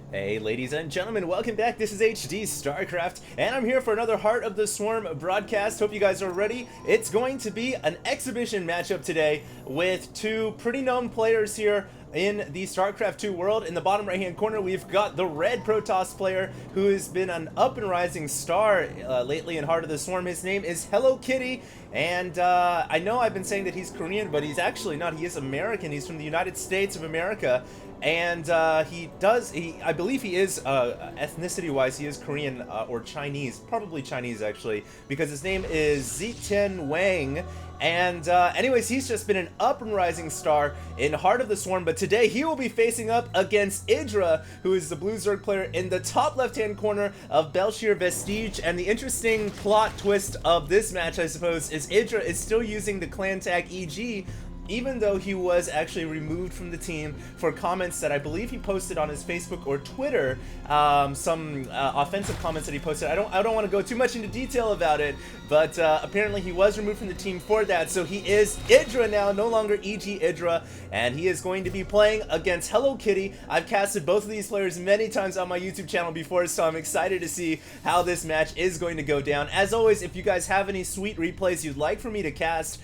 Hey ladies and gentlemen, welcome back. This is HD Starcraft, and I'm here for another Heart of the Swarm broadcast. Hope you guys are ready. It's going to be an exhibition matchup today with two pretty known players here in the StarCraft 2 world. In the bottom right hand corner, we've got the red Protoss player who has been an up and rising star lately in Heart of the Swarm. His name is HelloKitty, and I know I've been saying that he's Korean, but he's actually not. He is American. He's from the United States of America. And I believe he is, ethnicity-wise, he is Korean or Chinese, probably Chinese actually, because his name is Zitian Wang. And anyways, he's just been an up and rising star in Heart of the Swarm, but today he will be facing up against Idra, who is the blue Zerg player in the top left-hand corner of Belshir Vestige. And the interesting plot twist of this match, I suppose, is Idra is still using the clan tag EG, even though he was actually removed from the team for comments that I believe he posted on his Facebook or Twitter, some offensive comments that he posted. I don't want to go too much into detail about it, but apparently he was removed from the team for that. So he is Idra now, no longer EG Idra, and he is going to be playing against HelloKitty. I've casted both of these players many times on my YouTube channel before, so I'm excited to see how this match is going to go down. As always, if you guys have any sweet replays you'd like for me to cast,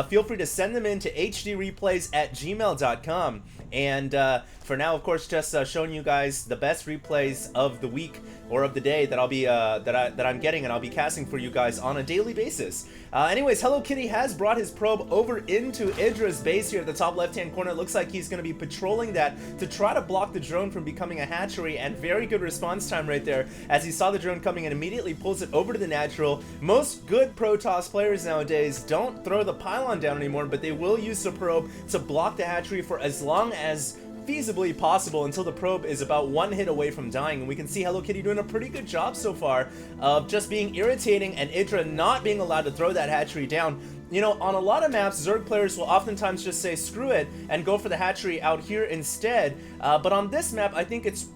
feel free to send them in to HDreplays@gmail.com. And for now, of course, just showing you guys the best replays of the week or of the day that I'll be that I'm getting, and I'll be casting for you guys on a daily basis. Anyways, HelloKitty has brought his probe over into Idra's base here at the top left-hand corner. It looks like he's going to be patrolling that to try to block the drone from becoming a hatchery, and very good response time right there as he saw the drone coming and immediately pulls it over to the natural. Most good Protoss players nowadays don't throw the pylon down anymore, but they will use the probe to block the hatchery for as long as feasibly possible until the probe is about one hit away from dying. And we can see HelloKitty doing a pretty good job so far of just being irritating and Idra not being allowed to throw that hatchery down. You know, on a lot of maps, Zerg players will oftentimes just say screw it and go for the hatchery out here instead. But on this map, I think it's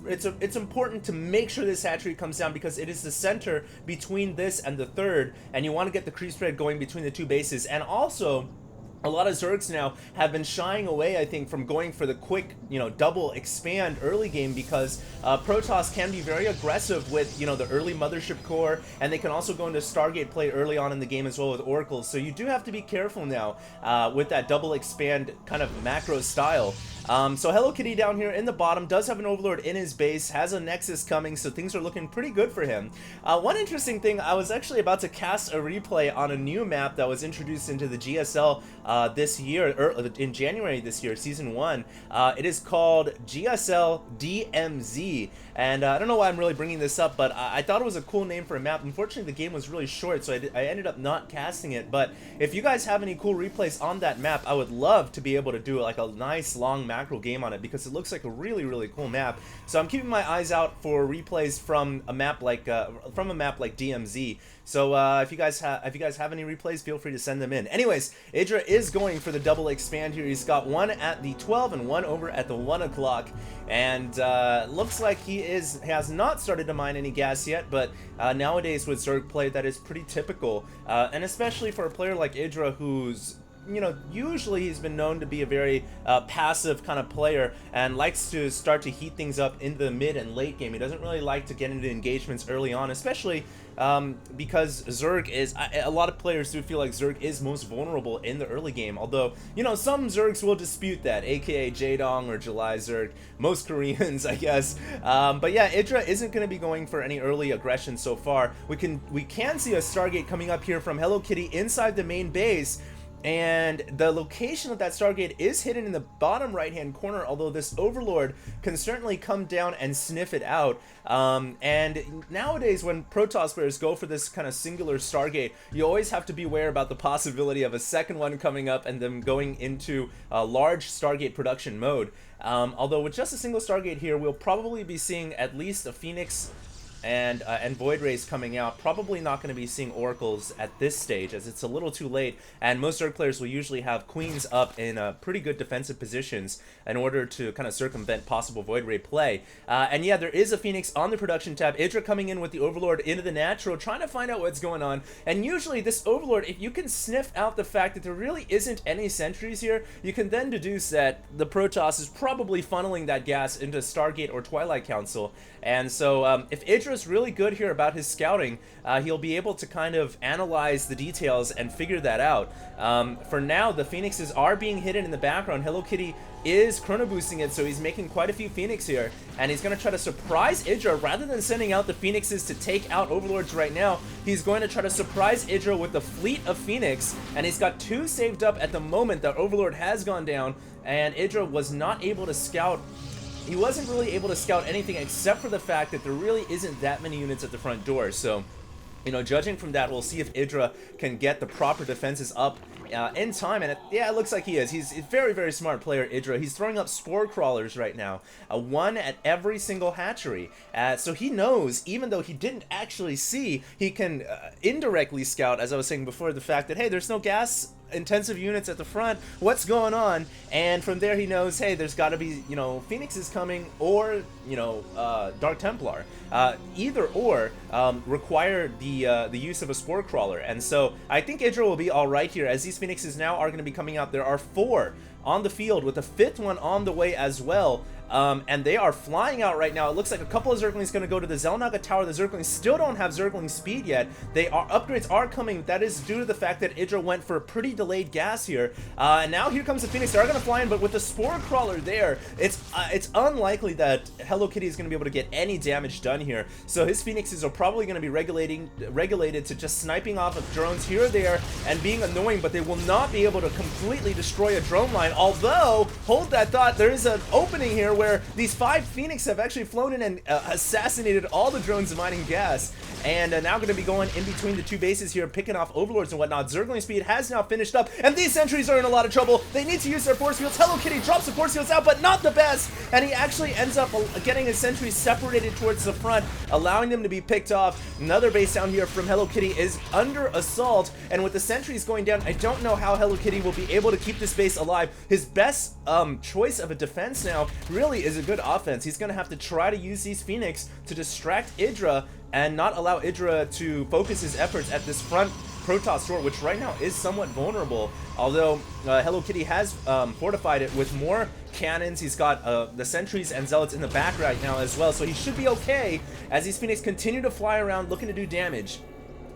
important to make sure this hatchery comes down, because it is the center between this and the third, and you want to get the creep spread going between the two bases. And also, a lot of Zergs now have been shying away, I think, from going for the quick, double expand early game, because Protoss can be very aggressive with, the early Mothership core, and they can also go into Stargate play early on in the game as well with Oracles. So you do have to be careful now with that double expand kind of macro style. So HelloKitty down here in the bottom does have an Overlord in his base, has a Nexus coming, so things are looking pretty good for him. One interesting thing, I was actually about to cast a replay on a new map that was introduced into the GSL this year, or in January this year, Season 1. It is called GSL DMZ, and I don't know why I'm really bringing this up, but I thought it was a cool name for a map. Unfortunately, the game was really short, so I ended up not casting it. But if you guys have any cool replays on that map, I would love to be able to do like a nice long macro game on it, because it looks like a really cool map. So I'm keeping my eyes out for replays from a map like DMZ. So if you guys have any replays, feel free to send them in. Anyways, Idra is going for the double expand here. He's got one at the 12 and one over at the 1 o'clock, and looks like he has not started to mine any gas yet. But nowadays with Zerg play, that is pretty typical, and especially for a player like Idra, who's usually he's been known to be a very passive kind of player and likes to start to heat things up in the mid and late game. He doesn't really like to get into engagements early on, especially because Zerg is, a lot of players do feel like Zerg is most vulnerable in the early game, although, some Zergs will dispute that, aka Jaedong or July Zerg, most Koreans, I guess. But yeah, Idra isn't going to be going for any early aggression so far. We can see a Stargate coming up here from HelloKitty inside the main base, and the location of that Stargate is hidden in the bottom right-hand corner, although this Overlord can certainly come down and sniff it out. And nowadays, when Protoss players go for this kind of singular Stargate, you always have to be aware about the possibility of a second one coming up and them going into a large Stargate production mode. Although with just a single Stargate here, we'll probably be seeing at least a Phoenix and Void Rays coming out. Probably not going to be seeing Oracles at this stage, as it's a little too late, and most Zerg players will usually have Queens up in pretty good defensive positions in order to kind of circumvent possible Void Ray play. And yeah, there is a Phoenix on the production tab. Idra coming in with the Overlord into the natural, trying to find out what's going on. And usually this Overlord, if you can sniff out the fact that there really isn't any sentries here, you can then deduce that the Protoss is probably funneling that gas into Stargate or Twilight Council. And so if Idra's really good here about his scouting, he'll be able to kind of analyze the details and figure that out. For now, the Phoenixes are being hidden in the background. HelloKitty is chrono boosting it, so he's making quite a few Phoenix here, and he's going to try to surprise Idra. Rather than sending out the Phoenixes to take out Overlords right now, he's going to try to surprise Idra with the fleet of Phoenix, and he's got 2 saved up at the moment. The Overlord has gone down, and Idra was not able to scout. He wasn't really able to scout anything except for the fact that there really isn't that many units at the front door. So, you know, judging from that, we'll see if Idra can get the proper defenses up in time, and yeah, it looks like he is. He's a very, very smart player, Idra. He's throwing up spore crawlers right now, 1 at every single hatchery. So he knows, even though he didn't actually see, he can indirectly scout, as I was saying before, the fact that, hey, there's no gas intensive units at the front, what's going on? And from there he knows, hey, there's got to be, you know, Phoenixes coming, or, you know, Dark Templar. Either or require the use of a spore crawler. And so I think Idra will be all right here, as these Phoenixes now are going to be coming out. There are 4 on the field, with a 5th one on the way as well. And they are flying out right now. It looks like a couple of Zerglings going to go to the Xel'Naga Tower. The Zerglings still don't have Zergling speed yet. Upgrades are coming. That is due to the fact that Idra went for a pretty delayed gas here. And now here comes the Phoenix. They are going to fly in, but with the Spore Crawler there, it's unlikely that HelloKitty is going to be able to get any damage done here. So his Phoenixes are probably going to be regulated to just sniping off of drones here or there and being annoying, but they will not be able to completely destroy a drone line. Although, hold that thought, there is an opening here where these 5 Phoenix have actually flown in and assassinated all the drones mining gas, and now going to be going in between the 2 bases here, picking off Overlords and whatnot. Zergling speed has now finished up, and these sentries are in a lot of trouble. They need to use their force fields. HelloKitty drops the force fields out, but not the best, and he actually ends up getting his sentries separated towards the front, allowing them to be picked off. Another base down here from HelloKitty is under assault, and with the sentries going down, I don't know how HelloKitty will be able to keep this base alive. His best choice of a defense now really is a good offense. He's going to have to try to use these Phoenix to distract Idra and not allow Idra to focus his efforts at this front Protoss door, which right now is somewhat vulnerable, although HelloKitty has fortified it with more cannons. He's got the sentries and zealots in the back right now as well, so he should be okay as these Phoenix continue to fly around looking to do damage.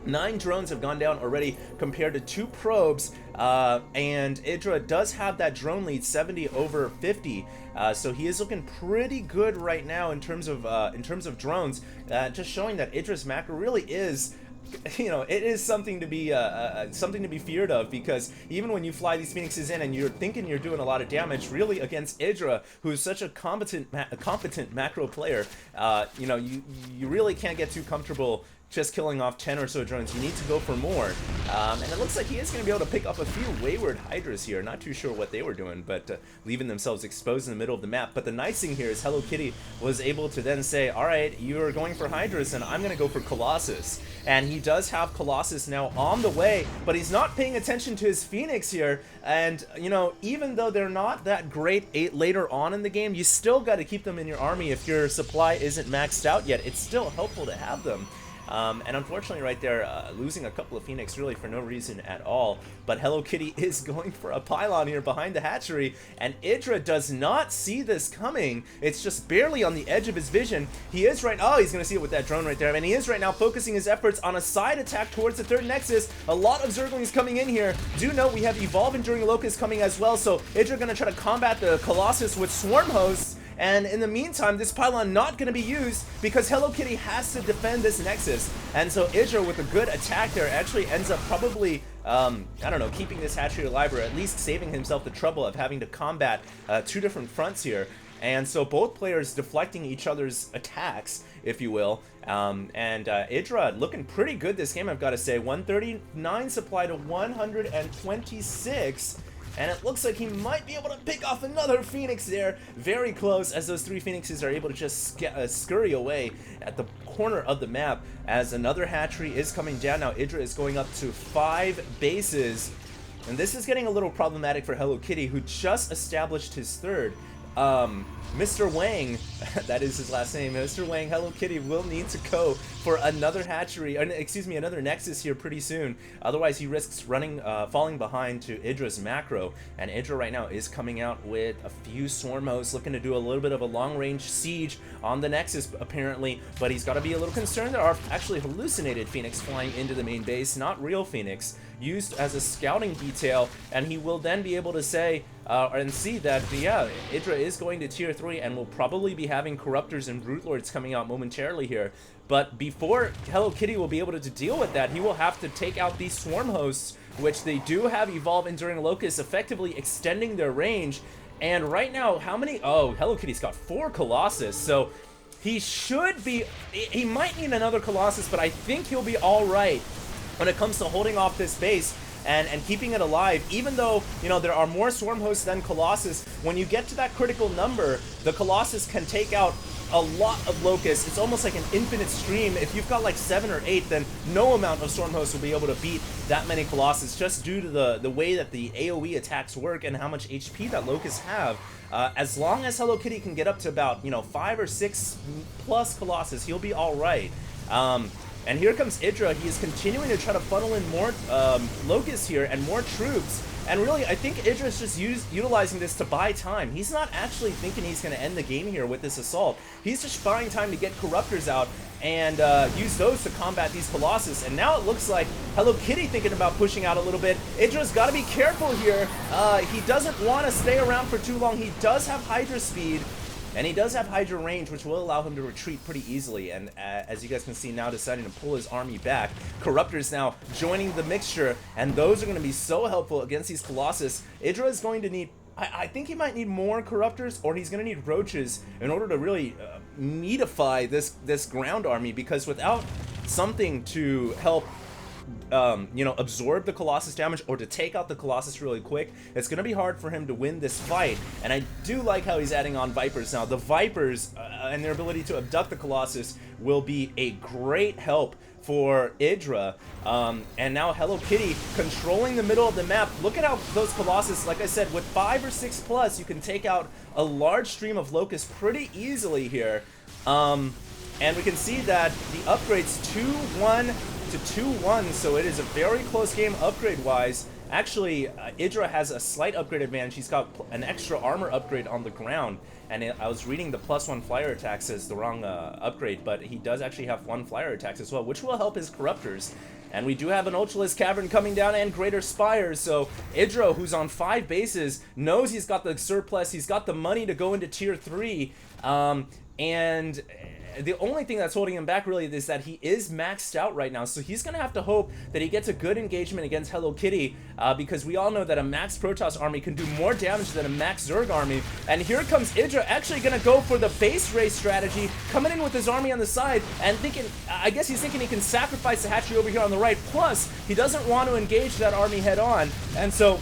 9 drones have gone down already compared to 2 probes, and Idra does have that drone lead, 70 over 50, so he is looking pretty good right now in terms of drones, just showing that Idra's macro really is, you know, it is something to be feared of, because even when you fly these Phoenixes in and you're thinking you're doing a lot of damage, really against Idra, who is such a competent macro player, you know, you really can't get too comfortable just killing off 10 or so drones. You need to go for more. And it looks like he is going to be able to pick up a few wayward Hydras here. Not too sure what they were doing, but leaving themselves exposed in the middle of the map. But the nice thing here is HelloKitty was able to then say, alright, you're going for Hydras, and I'm going to go for Colossus. And he does have Colossus now on the way, but he's not paying attention to his Phoenix here. And, you know, even though they're not that great later on in the game, you still got to keep them in your army if your supply isn't maxed out yet. It's still helpful to have them. And unfortunately right there, losing a couple of Phoenix really for no reason at all. But HelloKitty is going for a pylon here behind the hatchery, and Idra does not see this coming. It's just barely on the edge of his vision. He is right, oh, he's going to see it with that drone right there. And he is right now focusing his efforts on a side attack towards the 3rd Nexus. A lot of Zerglings coming in here. Do note we have Evolve Enduring Locust coming as well, so Idra going to try to combat the Colossus with Swarm Hosts. And in the meantime, this pylon not going to be used because HelloKitty has to defend this Nexus. And so Idra, with a good attack there, actually ends up probably, I don't know, keeping this hatchery alive, or at least saving himself the trouble of having to combat 2 different fronts here. And so both players deflecting each other's attacks, if you will. Idra looking pretty good this game, I've got to say. 139 supply to 126. and it looks like he might be able to pick off another Phoenix there. Very close, as those 3 Phoenixes are able to just scurry away at the corner of the map, as another hatchery is coming down. Now Idra is going up to 5 bases, and this is getting a little problematic for HelloKitty, who just established his 3rd. Mr. Wang, that is his last name, Mr. Wang, HelloKitty will need to go for another hatchery, excuse me, another Nexus here pretty soon. Otherwise, he risks falling behind to Idra's macro. And Idra right now is coming out with a few Swarmos, looking to do a little bit of a long-range siege on the Nexus, apparently. But he's got to be a little concerned. There are actually hallucinated Phoenix flying into the main base, not real Phoenix, used as a scouting detail. And he will then be able to say, and see that, yeah, Idra is going to tier 3 and will probably be having Corruptors and Brute Lords coming out momentarily here. But before HelloKitty will be able to deal with that, he will have to take out these Swarm Hosts, which they do have Evolve Enduring Locust, effectively extending their range. And right now, how many? Oh, HelloKitty's got 4 Colossus, so he should be, he might need another Colossus, but I think he'll be alright when it comes to holding off this base and keeping it alive. Even though, you know, there are more Swarm Hosts than Colossus, when you get to that critical number, the Colossus can take out a lot of Locusts. It's almost like an infinite stream. If you've got like 7 or 8, then no amount of Storm Hosts will be able to beat that many Colossus, just due to the way that the AoE attacks work and how much HP that Locusts have. As long as HelloKitty can get up to about, you know, 5 or 6 plus Colossus, he'll be alright. And here comes Idra. He is continuing to try to funnel in more Locusts here and more troops. And really, I think Idra's just utilizing this to buy time. He's not actually thinking he's going to end the game here with this assault. He's just buying time to get Corruptors out and use those to combat these Colossus. And now it looks like HelloKitty thinking about pushing out a little bit. Idra's got to be careful here. He doesn't want to stay around for too long. He does have Hydra speed. And he does have Hydra range, which will allow him to retreat pretty easily. And as you guys can see now, deciding to pull his army back. Corruptors now joining the mixture, and those are going to be so helpful against these Colossus. Idra is going to need, I think he might need more Corruptors, or he's going to need Roaches in order to really meatify this ground army, because without something to help you know, absorb the Colossus damage or to take out the Colossus really quick, it's going to be hard for him to win this fight. And I do like how he's adding on Vipers now. The Vipers and their ability to abduct the Colossus will be a great help for Idra. And now HelloKitty controlling the middle of the map. Look at how those Colossus, like I said, with 5 or 6 plus, you can take out a large stream of Locusts pretty easily here. And we can see that the upgrades 2-1 to 2-1, so it is a very close game upgrade-wise. Actually, Idra has a slight upgrade advantage. He's got an extra armor upgrade on the ground, and I was reading the +1 flyer attacks as the wrong upgrade, but he does actually have 1 flyer attacks as well, which will help his Corruptors. And we do have an Ultralisk Cavern coming down and Greater Spires, so Idra, who's on 5 bases, knows he's got the surplus, he's got the money to go into tier 3, and the only thing that's holding him back really is that he is maxed out right now, so he's going to have to hope that he gets a good engagement against HelloKitty, because we all know that a max Protoss army can do more damage than a max Zerg army. And here comes Idra, actually going to go for the base race strategy, coming in with his army on the side, and thinking, I guess he's thinking he can sacrifice the hatchery over here on the right, plus he doesn't want to engage that army head on, and so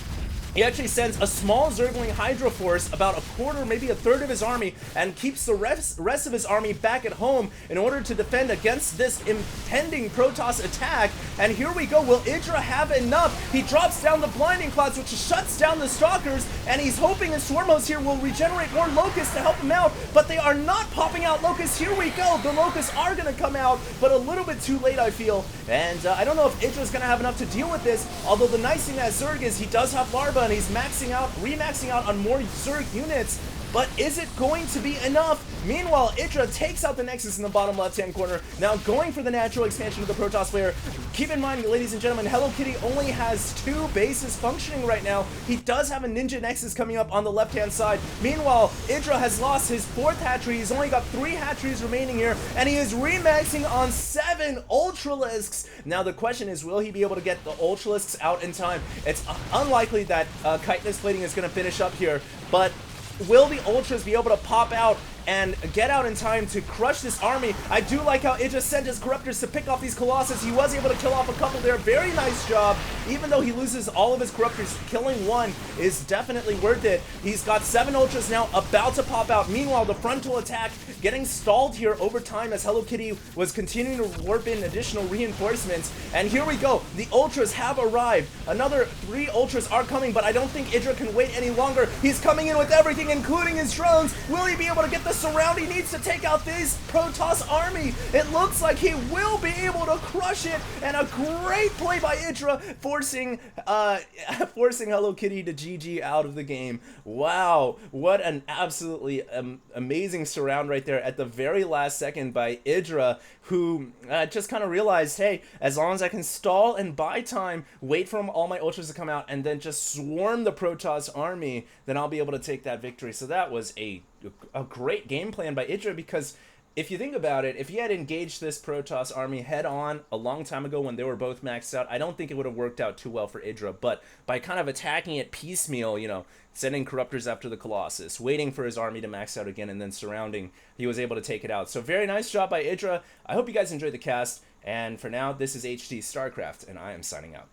he actually sends a small Zergling Hydra force, about a quarter, maybe a third of his army, and keeps the rest of his army back at home in order to defend against this impending Protoss attack. And here we go. Will Idra have enough? He drops down the Blinding Clouds, which shuts down the Stalkers, and he's hoping his Swarmos here will regenerate more Locusts to help him out, but they are not popping out Locusts. Here we go. The Locusts are going to come out, but a little bit too late, I feel. And I don't know if Idra's going to have enough to deal with this, although the nice thing that Zerg is he does have Larva, and he's maxing out, remaxing out on more Zerg units, but is it going to be enough? Meanwhile, Idra takes out the Nexus in the bottom left-hand corner, now going for the natural expansion of the Protoss player. Keep in mind, ladies and gentlemen, HelloKitty only has 2 bases functioning right now. He does have a Ninja Nexus coming up on the left-hand side. Meanwhile, Idra has lost his 4th hatchery. He's only got 3 hatcheries remaining here, and he is remaxing on 7 Ultralisks. Now, the question is, will he be able to get the Ultralisks out in time? It's unlikely that Chitinous Plating is going to finish up here, but will the Ultras be able to pop out and get out in time to crush this army. I do like how Idra sent his Corruptors to pick off these Colossus. He was able to kill off a couple there. Very nice job. Even though he loses all of his Corruptors, killing one is definitely worth it. He's got 7 Ultras now about to pop out. Meanwhile, the frontal attack getting stalled here over time as HelloKitty was continuing to warp in additional reinforcements. And here we go. The Ultras have arrived. Another 3 Ultras are coming, but I don't think Idra can wait any longer. He's coming in with everything, including his drones. Will he be able to get the surround he needs to take out this Protoss army? It looks like he will be able to crush it, and a great play by Idra, forcing HelloKitty to GG out of the game. Wow, what an absolutely amazing surround right there at the very last second by Idra, who just kind of realized, hey, as long as I can stall and buy time, wait for all my Ultras to come out, and then just swarm the Protoss army, then I'll be able to take that victory. So that was a great game plan by Idra, because if you think about it, if he had engaged this Protoss army head on a long time ago when they were both maxed out, I don't think it would have worked out too well for Idra. But by kind of attacking it piecemeal, you know, sending Corruptors after the Colossus, waiting for his army to max out again, and then surrounding, he was able to take it out. So very nice job by Idra. I hope you guys enjoyed the cast. And for now, this is HD Starcraft, and I am signing out.